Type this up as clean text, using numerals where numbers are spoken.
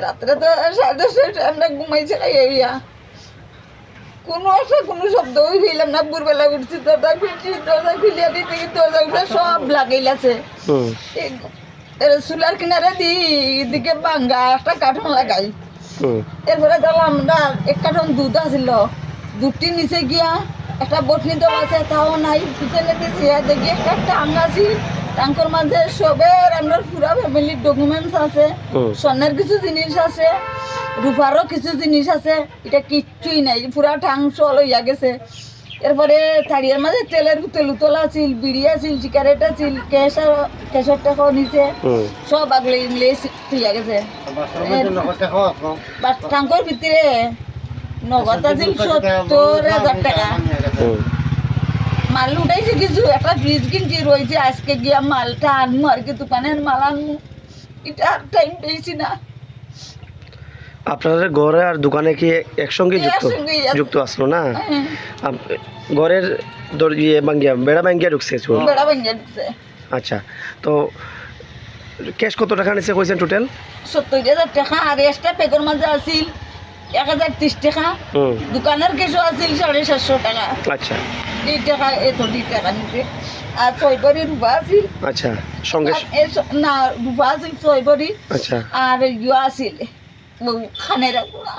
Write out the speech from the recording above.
রাত্রে তো 10:30 আমরা ঘুমাইছি ইয়া কোনো শব্দই হইলাম না। ভোরবেলা উঠছি, দরজা খুলছি, দরজা খুলিয়া দিতে দরজা উঠে সব লাগাইলাছে। চুলার কিনারে দি এদিকে বাঙ্গা একটা কার্টন লাগাই। এরপরে গেলাম না, এক কার্টন দুধ আসিল, দুধটি নিচে গিয়া একটা বটনি দল আছে, তাও নাই। পিছনে দিয়েছি দেখি একটা টাঙ্ক আছি, টাঙ্কর মাঝে সবের আমরা পুরা ফ্যামিলির ডকুমেন্টস আছে, স্বর্ণের কিছু জিনিস আছে, রূপারও কিছু জিনিস আছে। এটা কিচ্ছুই নাই, পুরা টাং চল হইয়া গেছে। এরপরে থাড়িয়ার মাঝে তেলের তেল আছিল, বিড়ি আছিল, সিগারেট আছিল, ক্যাশের টাকাও নিচে, সব আগলে ইংলিশ হইয়া গেছে। টাঙ্কর ভিতরে নগদ আছিল 70,000 টাকা। মাল উঠাইছি কিছু, একটা ফ্রিজ কিনছি, রয়েছে আজকে গিয়া মালটা আনবো আর কি, দোকানের মাল আনবো। এটা আর টাইম পেয়েছি না। আপনাদের ঘরে আর দোকানে কি একসঙ্গে যুক্ত আসলো না? ঘরের বেড়া ভাঙ্গিয়া ঢুকছে? বেড়া ভাঙ্গিয়া ঢুকছে। আচ্ছা, তো ক্যাশ কত টাকা নিছে কইছেন টোটাল? 70,000 টাকা। আর এক্সট্রা পেগর মাঝে আছিল 1030 টাকা। দোকানের ক্যাশও আছিল 750 টাকা। আচ্ছা, এই টাকা এত টাকা নিতে। আর 6 ভরি রূপা আছিল। আচ্ছা, সঙ্গে না, রূপা আছিল 6 ভরি। আচ্ছা, আর ইয়া আছিল খানের গুড়া।